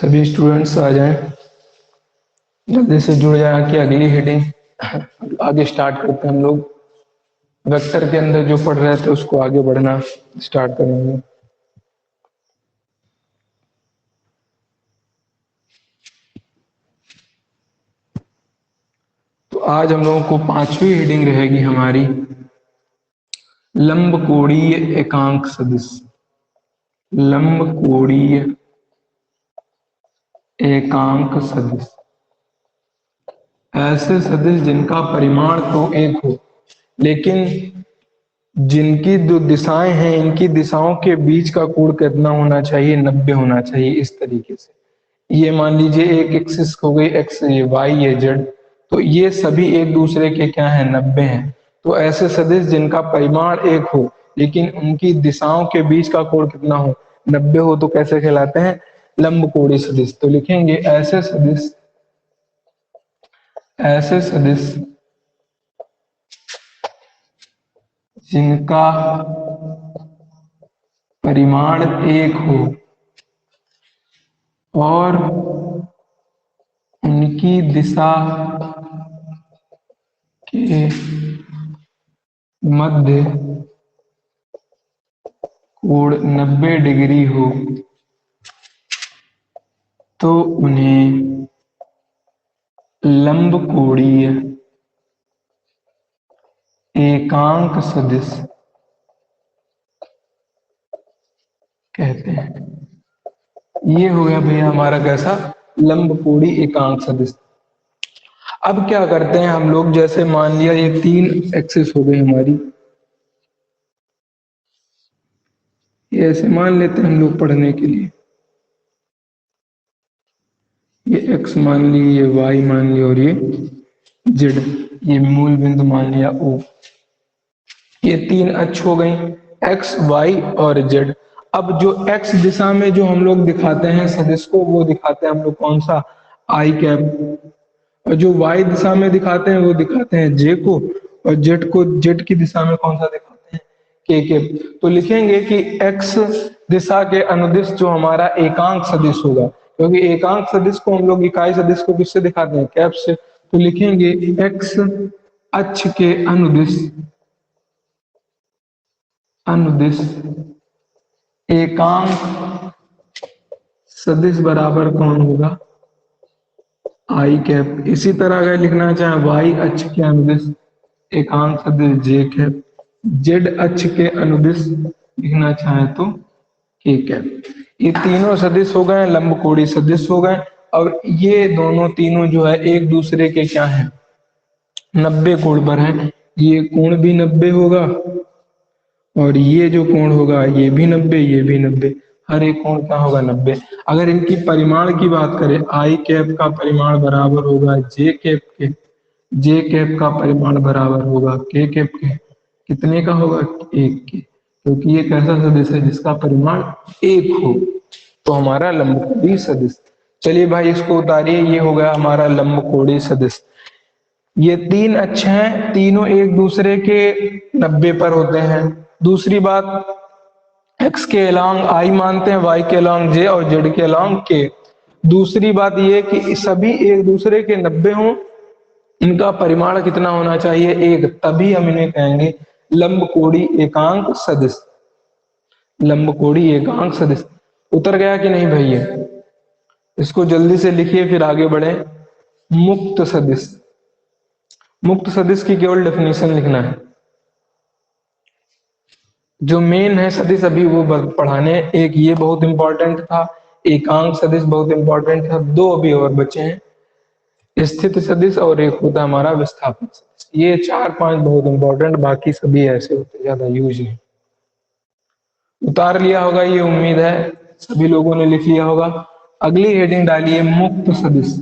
सभी स्टूडेंट्स आ जाएं, जल्दी से जुड़ जाए कि अगली हेडिंग आगे स्टार्ट करते हैं। हम लोग वेक्टर के अंदर जो पढ़ रहे थे उसको आगे बढ़ना स्टार्ट करेंगे। तो आज हम लोगों को पांचवी हेडिंग रहेगी हमारी लंबकोणीय एकांक सदिश। लंबकोणीय एकांक सदिश ऐसे सदिश जिनका परिमाण तो एक हो, लेकिन जिनकी जो दिशाएं हैं इनकी दिशाओं के बीच का कोण कितना होना चाहिए? 90 होना चाहिए। इस तरीके से ये मान लीजिए एक एक्सिस हो गई, एक्स ये वाई ये जेड, तो ये सभी एक दूसरे के क्या है? 90 हैं। तो ऐसे सदिश जिनका परिमाण एक हो लेकिन उनकी दिशाओं के बीच का कोण कितना हो? 90 हो, तो कैसे कहलाते हैं? लंबकोणीय सदिश। तो लिखेंगे ऐसे सदिश जिनका परिमाण एक हो और उनकी दिशा के मध्य कोण 90 डिग्री हो, तो उन्हें लंबकोणीय एकांक सदिश कहते हैं। ये हो गया भैया हमारा कैसा? लंबकोणीय एकांक सदिश। अब क्या करते हैं हम लोग, जैसे मान लिया ये तीन एक्सिस हो गई हमारी, ये ऐसे मान लेते हैं हम लोग पढ़ने के लिए। ये x मान ली, ये y मान ली और ये z, ये मूल बिंदु मान लिया O। ये तीन अक्ष हो गई, x, y और z। अब जो x दिशा में जो हम लोग दिखाते हैं सदिश को, वो दिखाते हैं हम लोग कौन सा? I cap. और जो y दिशा में दिखाते हैं वो दिखाते हैं j को, और z की दिशा में कौन सा दिखाते हैं? k cap. तो लिखेंगे कि x दिशा के अनुदिश जो हमारा एकांक सदिश होगा, क्योंकि एकांक सदिश को हम लोग इकाई सदिश को किससे दिखाते हैं? कैप से। तो लिखेंगे x अक्ष के अनुदिश एकांक सदिश बराबर कौन होगा? आई कैप। इसी तरह अगर लिखना चाहे y अक्ष के अनुदिश एकांक सदिश j कैप, z अक्ष के अनुदिश लिखना चाहे तो k कैप। ये तीनों सदिश हो गए, लंबकोणीय सदिश हो गए। और ये दोनों तीनों जो है एक दूसरे के क्या है? 90 कोण पर है। ये कोण भी 90 होगा और ये जो कोण होगा ये भी 90, ये भी 90। हर एक कोण क्या होगा? 90। अगर इनकी परिमाण की बात करें, आई कैप का परिमाण बराबर होगा जे कैप के, जे कैप का परिमाण बराबर होगा के कैप के। कितने का होगा? एक के, क्योंकि ये कैसा सदिश है जिसका परिमाण एक हो, तो हमारा लंबकोणीय सदिश। चलिए भाई इसको उतारिए, ये हो गया हमारा लंबकोणीय सदिश। ये तीन अक्ष हैं, तीनों एक दूसरे के 90 पर होते हैं। दूसरी बात, x के अलॉन्ग I मानते हैं, y के अलॉन्ग j और z के अलॉन्ग k। दूसरी बात ये कि सभी एक दूसरे के 90 हों, इनका परिमाण कितना होना चाहिए? एक, तभी हम इन्हें कहेंगे लंबकोणीय एकांक सदिश। लंबकोणीय एकांक सदिश। उतर गया कि नहीं भैया? इसको जल्दी से लिखिए फिर आगे बढ़े। मुक्त सदिश। मुक्त सदिश की केवल डेफिनेशन लिखना है, जो मेन है सदिश अभी वो पढ़ाने। एक ये बहुत इंपॉर्टेंट था, एकांक सदिश बहुत इंपॉर्टेंट था। दो अभी और बचे हैं, स्थित सदिश और एक होता हमारा विस्थापन सदिश। ये 4-5 बहुत इंपॉर्टेंट, बाकी सभी ऐसे होते, ज्यादा यूज नहीं। उतार लिया होगा ये, उम्मीद है सभी लोगों ने लिख लिया होगा। अगली हेडिंग डालिए मुक्त सदिश।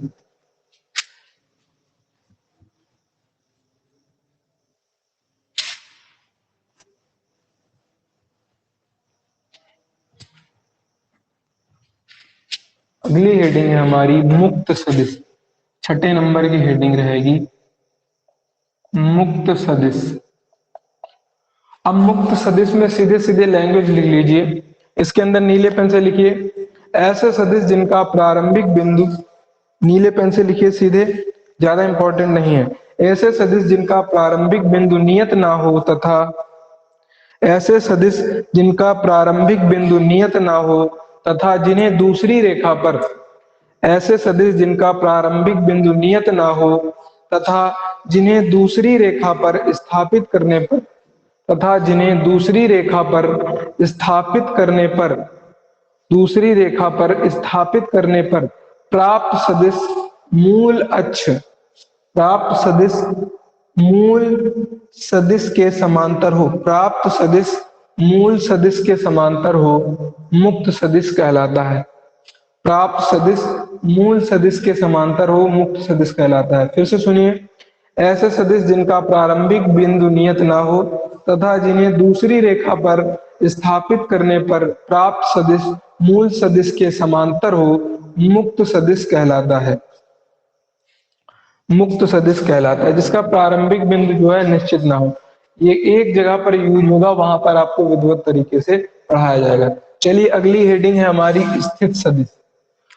अगली हेडिंग है हमारी मुक्त सदिश। छठे नंबर की हेडिंग रहेगी मुक्त सदिश। अब मुक्त सदिश में सीधे सीधे लैंग्वेज लिख लीजिए। इसके अंदर नीले पेन से लिखिए ऐसे सदिश जिनका प्रारंभिक बिंदु, नीले पेन से लिखिए सीधे, ज्यादा इंपॉर्टेंट नहीं है। ऐसे सदिश जिनका प्रारंभिक बिंदु नियत ना हो तथा ऐसे सदिश जिनका प्रारंभिक बिंदु नियत ना हो तथा जिन्हें दूसरी रेखा पर ऐसे सदिश जिनका प्रारंभिक बिंदु नियत ना हो तथा जिन्हें दूसरी रेखा पर स्थापित करने पर तथा जिन्हें दूसरी रेखा पर स्थापित करने पर दूसरी रेखा पर स्थापित करने पर प्राप्त सदिश मूल अक्ष प्राप्त सदिश मूल सदिश के समांतर हो प्राप्त सदिश मूल सदिश के समांतर हो मुक्त सदिश कहलाता है। प्राप्त सदिश मूल सदिश के समांतर हो मुक्त सदिश कहलाता है। फिर से सुनिए, ऐसे सदिश जिनका प्रारंभिक बिंदु नियत ना हो तथा जिन्हें दूसरी रेखा पर स्थापित करने पर प्राप्त सदिश मूल सदिश के समांतर हो मुक्त सदिश कहलाता है। मुक्त सदिश कहलाता है जिसका प्रारंभिक बिंदु जो है निश्चित ना हो। ये एक जगह पर यूज होगा, वहां पर आपको विधिवत तरीके से पढ़ाया जाएगा। चलिए अगली हेडिंग है हमारी स्थित सदिश।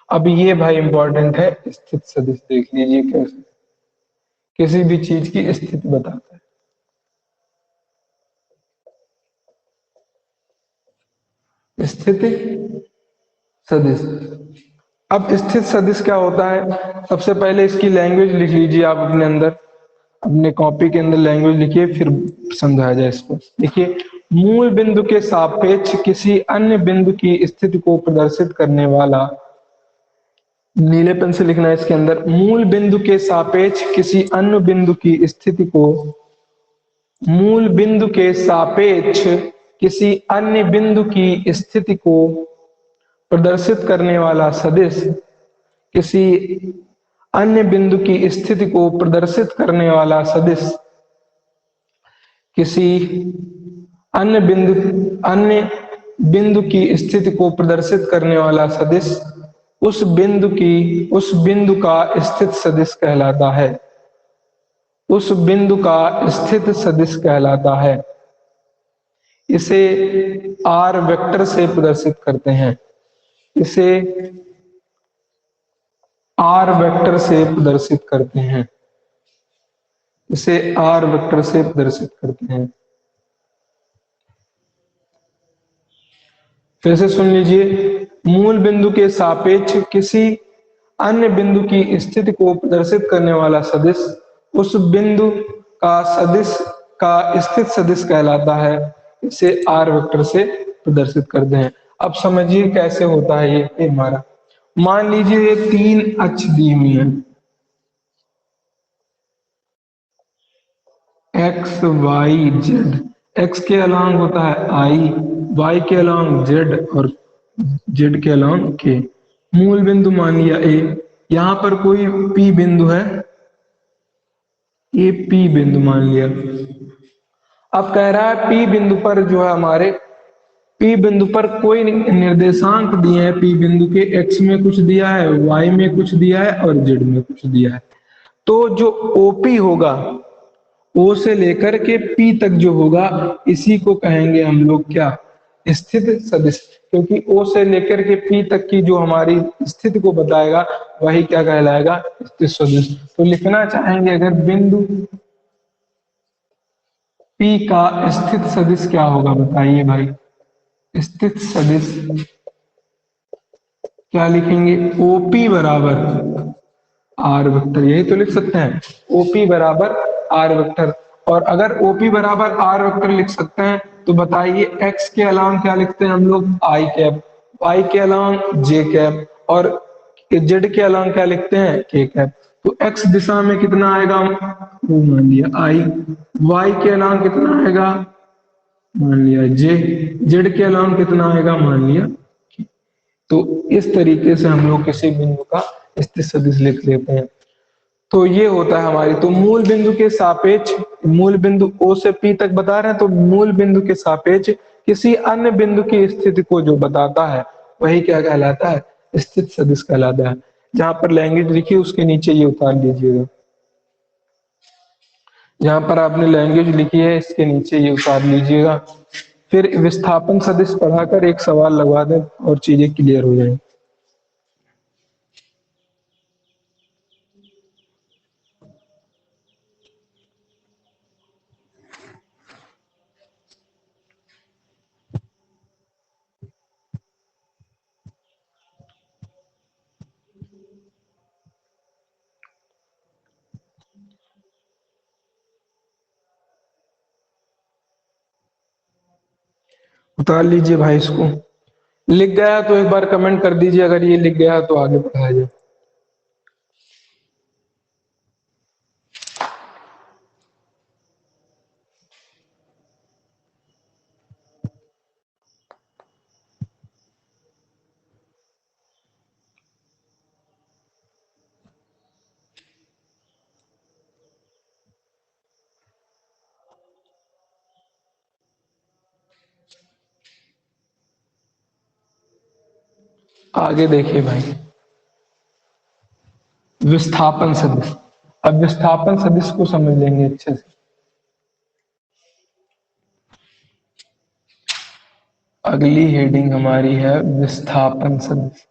अब ये भाई इंपॉर्टेंट है, स्थित सदिश देख लीजिए कैसे किसी भी चीज की स्थिति बताता है। स्थिति सदिश। अब स्थित सदिश क्या होता है, सबसे पहले इसकी लैंग्वेज लिख लीजिए आप अपने अंदर, अपने कॉपी के अंदर लैंग्वेज लिखिए, फिर समझाया जाए इसको। देखिए, मूल बिंदु के सापेक्ष किसी अन्य बिंदु की स्थिति को प्रदर्शित करने वाला, नीले पेन से लिखना है इसके अंदर, मूल बिंदु के सापेक्ष किसी अन्य बिंदु की स्थिति को, मूल बिंदु के सापेक्ष किसी अन्य बिंदु की स्थिति को प्रदर्शित करने वाला सदिश, किसी अन्य बिंदु की स्थिति को प्रदर्शित करने वाला सदिश, किसी अन्य बिंदु की स्थिति को प्रदर्शित करने वाला सदिश उस बिंदु का स्थित सदिश कहलाता है। उस बिंदु का स्थित सदिश कहलाता है। इसे आर वेक्टर से प्रदर्शित करते हैं। इसे आर वेक्टर से प्रदर्शित करते हैं। इसे आर वेक्टर से प्रदर्शित करते हैं। फिर से सुन लीजिए, मूल बिंदु के सापेक्ष किसी अन्य बिंदु की स्थिति को प्रदर्शित करने वाला सदिश उस बिंदु का स्थित सदिश कहलाता है। इसे आर वेक्टर से प्रदर्शित करते हैं। अब समझिए कैसे होता है ये हमारा। मान लीजिए ये तीन अक्ष दी हुई है, एक्स वाई जेड। एक्स के अलॉन्ग होता है आई, वाई के अलॉन्ग जेड और जेड के अलॉन्ग के। मूल बिंदु मान लिया ए, यहां पर कोई पी बिंदु है, ये पी बिंदु मान लिया। अब कह रहा है पी बिंदु पर जो है हमारे पी बिंदु पर कोई निर्देशांक दिए हैं, पी बिंदु के एक्स में कुछ दिया है, वाई में कुछ दिया है और जेड में कुछ दिया है। तो जो ओपी होगा, ओ से लेकर के पी तक जो होगा, इसी को कहेंगे हम लोग क्या, स्थित सदिश। क्योंकि ओ से लेकर के पी तक की जो हमारी स्थिति को बताएगा वही क्या कहलाएगा, स्थित सदिश। तो लिखना चाहेंगे अगर बिंदु पी का स्थित सदिश क्या होगा, बताइए भाई। स्थित सदिश क्या लिखेंगे, ओपी बराबर आर वेक्टर, यही तो लिख सकते हैं, ओपी बराबर आर वेक्टर। और अगर ओपी बराबर आर वेक्टर लिख सकते हैं तो बताइए एक्स के अलावा क्या लिखते हैं हम लोग, आई कैप, वाई के अलावा जे कैप और जेड के अलावा क्या लिखते हैं, के कैप। तो एक्स दिशा में कितना आएगा, वो मान लिया आई, वाई के अलावा कितना आएगा, मान लिया जे, जेड के अलावा कितना आएगा, मान लिया। तो इस तरीके से हम लोग किसी बिंदु का स्थित सदिश लिख लेते हैं। तो ये होता है हमारी, तो मूल बिंदु के सापेक्ष, मूल बिंदु ओ से पी तक बता रहे हैं, तो मूल बिंदु के सापेक्ष किसी अन्य बिंदु की स्थिति को जो बताता है वही क्या कहलाता है, स्थित सदिश कहलाता है। जहां पर लैंग्वेज लिखी उसके नीचे ये उतार लीजिएगा, जहां पर आपने लैंग्वेज लिखी है इसके नीचे ये उतार लीजिएगा। फिर विस्थापन सदिश पढ़ाकर एक सवाल लगवा दें और चीजें क्लियर हो जाएंगी। उतार लीजिए भाई इसको। लिख गया तो एक बार कमेंट कर दीजिए, अगर ये लिख गया तो आगे बढ़ाया जाए। आगे देखिए भाई, विस्थापन सदिश। अब विस्थापन सदिश को समझ लेंगे अच्छे से। अगली हेडिंग हमारी है विस्थापन सदिश।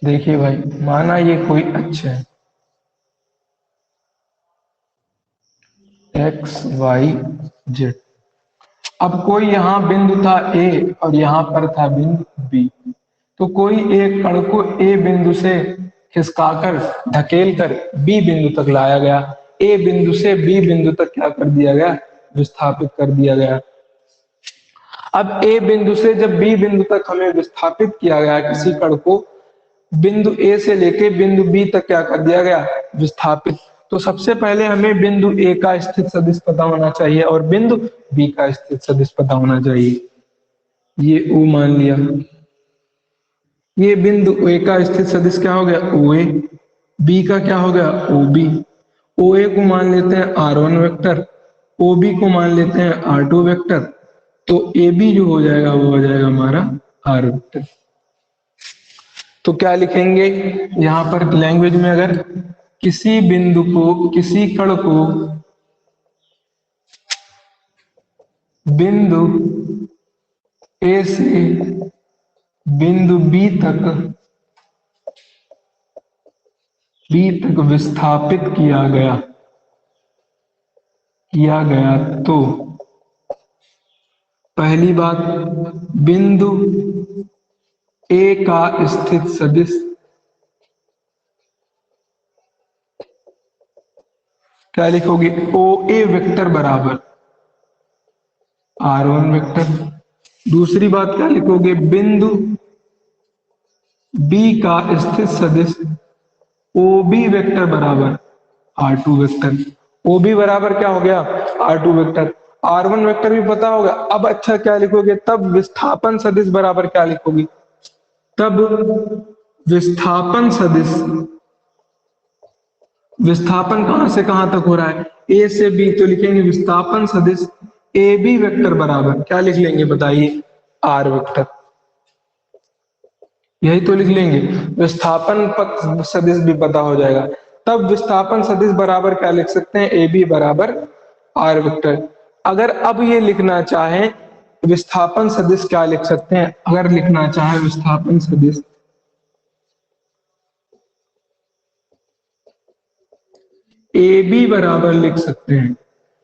देखिए भाई, माना ये कोई अक्ष है एक्स वाई जेड। अब कोई यहाँ बिंदु था ए और यहाँ पर था बिंदु बी। तो कोई एक कण को ए बिंदु से खिसकाकर धकेल कर बी बिंदु तक लाया गया। ए बिंदु से बी बिंदु तक क्या कर दिया गया, विस्थापित कर दिया गया। अब ए बिंदु से जब बी बिंदु तक हमें विस्थापित किया गया किसी कण को, बिंदु ए से लेके बिंदु बी तक क्या कर दिया गया, विस्थापित। तो सबसे पहले हमें बिंदु ए का स्थित सदिश पता होना चाहिए और बिंदु बी का स्थित सदिश पता होना चाहिए। ये ओ मान लिया। ये बिंदु ए का स्थित सदिश क्या हो गया, ओ ए। बी का क्या हो गया, ओ बी। ओ ए को मान लेते हैं R one vector, O B को मान लेते हैं आर टू वेक्टर। तो ए बी जो हो जाएगा वो हो जाएगा हमारा आर वेक्टर। तो क्या लिखेंगे यहां पर लैंग्वेज में, अगर किसी बिंदु को, किसी कण को बिंदु ए से बिंदु बी तक विस्थापित किया गया तो पहली बात, बिंदु ए का स्थित सदिश क्या लिखोगे, ओ ए वेक्टर बराबर आर वन वेक्टर। दूसरी बात क्या लिखोगे, बिंदु बी का स्थित सदिश ओ बी वेक्टर बराबर R two vector. O B बराबर क्या हो गया, R two vector. R one vector भी पता होगा। अब अच्छा क्या लिखोगे, तब विस्थापन सदिश बराबर क्या लिखोगे, तब विस्थापन सदिश, विस्थापन कहां से कहां तक हो रहा है, ए से बी, तो लिखेंगे विस्थापन सदिश ए बी वेक्टर बराबर क्या लिख लेंगे बताइए, आर वेक्टर। यही तो लिख लेंगे, विस्थापन सदिश भी पता हो जाएगा। तब विस्थापन सदिश बराबर क्या लिख सकते हैं, ए बी बराबर आर वेक्टर। अगर अब ये लिखना चाहें विस्थापन सदिश क्या लिख सकते हैं, अगर लिखना चाहे विस्थापन सदिश ए बी बराबर लिख सकते हैं।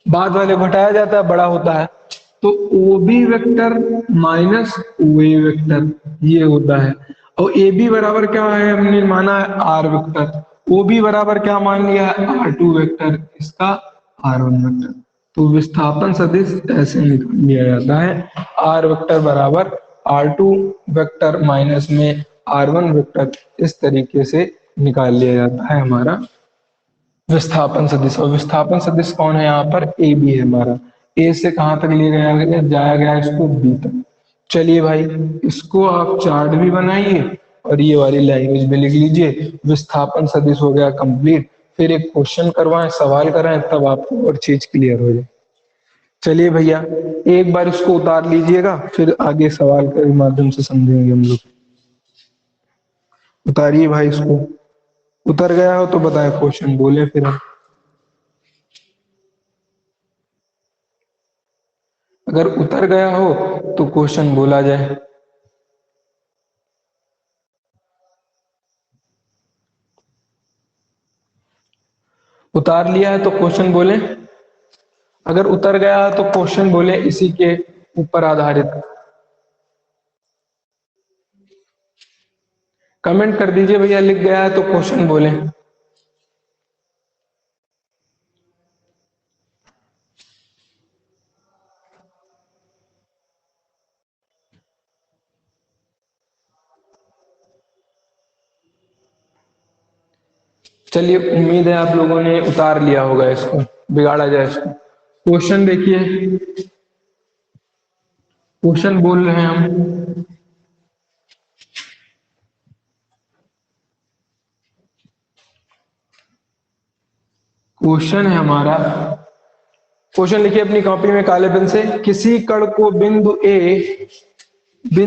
बाद वाले घटाया जाता है, बड़ा होता है, तो ओ B vector minus O A vector ये होता है। और ए बी बराबर क्या है, हमने माना है आर वेक्टर। ओ बी बराबर क्या मान लिया है, आर टू वेक्टर, इसका आर वन वेक्टर। तो विस्थापन सदिश ऐसे निकाल लिया जाता है, आर वेक्टर बराबर आर टू वेक्टर माइनस में आर वन वेक्टर, इस तरीके से निकाल लिया जाता है हमारा विस्थापन सदिश। और विस्थापन सदिश कौन है यहाँ पर, ए बी है हमारा। ए से कहां तक ले गया, जाया गया इसको बी तक। चलिए भाई, इसको आप चार्ट भी बनाइए और ये वाली लैंग्वेज भी लिख लीजिए। विस्थापन सदिश हो गया कंप्लीट। फिर एक क्वेश्चन करवाएं, सवाल कराएं, तब आपको और चीज क्लियर हो जाए। चलिए भैया, एक बार इसको उतार लीजिएगा, फिर आगे सवाल के माध्यम से समझेंगे हम लोग। उतारिए भाई इसको। उतर गया हो तो बताएं, क्वेश्चन बोले फिर हम। अगर उतर गया हो तो क्वेश्चन बोला जाए। उतार लिया है तो क्वेश्चन बोले। अगर उतर गया है तो क्वेश्चन बोले इसी के ऊपर आधारित। कमेंट कर दीजिए भैया, लिख गया है तो क्वेश्चन बोले। चलिए, उम्मीद है आप लोगों ने उतार लिया होगा इसको, बिगाड़ा जाए इसको। क्वेश्चन देखिए, क्वेश्चन बोल रहे हैं हम, क्वेश्चन है हमारा, क्वेश्चन लिखिए अपनी कॉपी में काले पेन से। किसी कण को बिंदु ए 2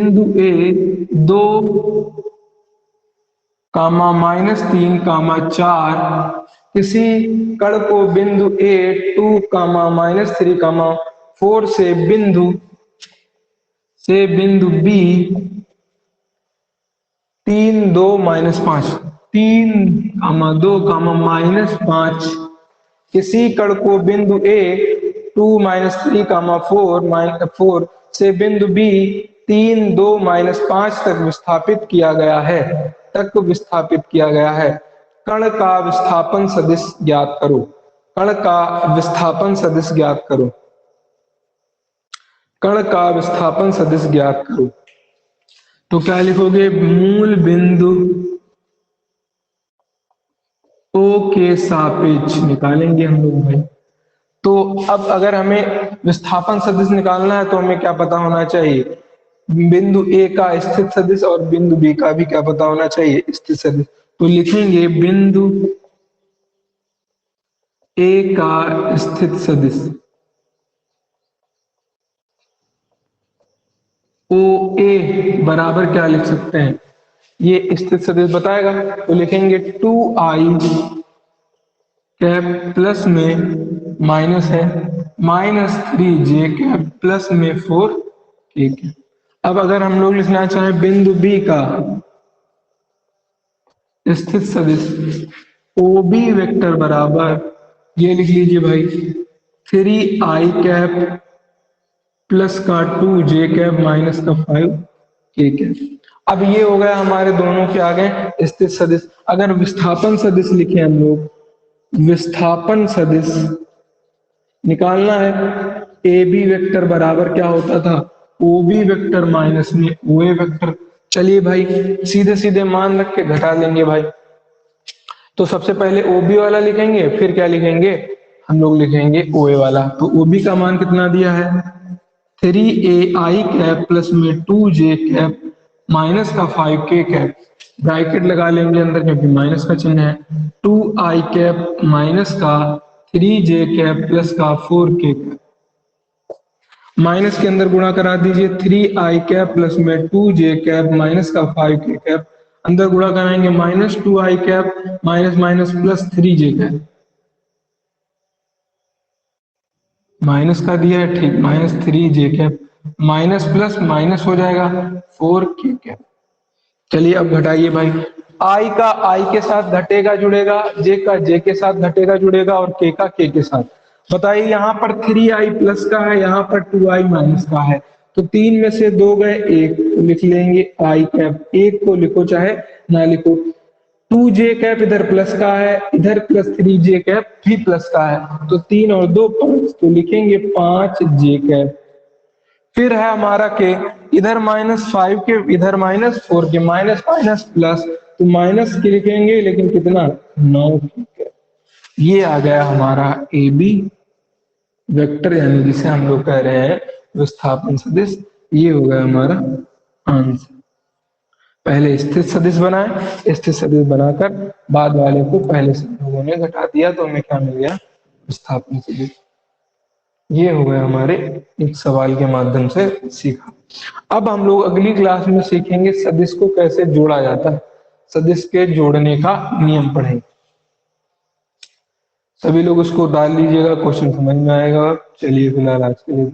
कामा -3 कामा 4, किसी कण को बिंदु ए 2 कामा -3 कामा 4 से बिंदु बी 3 2 -5 3 2 5 किसी कण को बिंदु ए 2 -3 कामा 4 से बिंदु बी 3 2 -5 तक विस्थापित किया गया है, कण का विस्थापन सदिश ज्ञात करो। कण का विस्थापन सदिश ज्ञात करो। कण का विस्थापन सदिश ज्ञात करो। तो क्या लिखोगे, मूल बिंदु ओ के सापेक्ष निकालेंगे हम लोग भाई। तो अब अगर हमें विस्थापन सदिश निकालना है तो हमें क्या पता होना चाहिए, बिंदु ए का स्थित सदिश और बिंदु बी का भी क्या पता होना चाहिए, स्थित सदिश। तो लिखेंगे बिंदु ए का स्थित सदिश ओ ए बराबर क्या लिख सकते हैं, ये स्थित सदिश बताएगा। तो लिखेंगे 2i कैप प्लस में माइनस है -3j कैप प्लस में 4k कैप। अब अगर हम लोग लिखना चाहें बिंदु बी का स्थित सदिश ओ बी वेक्टर बराबर, ये लिख लीजिए भाई 3i कैप प्लस का 2j कैप माइनस का 5k कैप। अब ये हो गया हमारे दोनों के आगे स्थित सदिश। अगर विस्थापन सदिश लिखे हम लोग, विस्थापन सदिश निकालना है, ए बी वेक्टर बराबर क्या होता था, ओ बी वेक्टर माइनस में ओ ए वेक्टर। चलिए भाई सीधे सीधे मान रख के घटा लेंगे भाई। तो सबसे पहले ओ बी वाला लिखेंगे, फिर क्या लिखेंगे, हम लोग लिखेंगे ओ ए वाला। तो ओ बी का मान कितना दिया है, 3ai कैप प्लस में 2j कैप माइनस का 5k कैप, ब्रैकेट लगा लेंगे अंदर क्योंकि माइनस का चिन्ह है, 2i कैप माइनस का 3j कैप प्लस का 4k कैप, माइनस के अंदर गुणा करा दीजिए, 3i कैप प्लस में 2j कैप माइनस का 5k कैप, अंदर गुणा कराएंगे -2i cap minus minus plus 3j cap, minus का दिया है ठीक, -3j cap minus plus minus हो जाएगा 4k कैप। चलिए अब घटाइए भाई, आई का आई के साथ घटेगा जुड़ेगा, जे का जे के साथ घटेगा जुड़ेगा और के का के साथ। बताइए यहाँ पर 3i प्लस का है, यहाँ पर 2i माइनस का है, तो 3 में से 2 गए 1, तो लिख लेंगे आई कैप, 1 को लिखो चाहे ना लिखो, 2j कैप इधर प्लस का है, इधर प्लस 3j कैप भी प्लस का है, तो 3 और 2 5, तो लिखेंगे 5j कैप। फिर है हमारा के, इधर -5 के इधर -4 के, माइनस माइनस प्लस, तो माइनस के लिखेंगे लेकिन कितना 9 के। ये आ गया हमारा ए बी वेक्टर, यानी जिसे हम लोग कह रहे हैं विस्थापन सदिश। ये हो गया हमारा आंसर। पहले स्थित सदिश बनाए, स्थित सदिश बनाकर बाद वाले को पहले से लोगों ने घटा दिया, तो हमें क्या मिल गया, विस्थापन सदिश। ये हो गया हमारे एक सवाल के माध्यम से सीखा। अब हम लोग अगली क्लास में सीखेंगे सदिश को कैसे जोड़ा जाता है, सदिश के जोड़ने का नियम पढ़ेंगे। सभी लोग उसको डाल लीजिएगा, क्वेश्चन समझ में आएगा। चलिए फिलहाल आज के लिए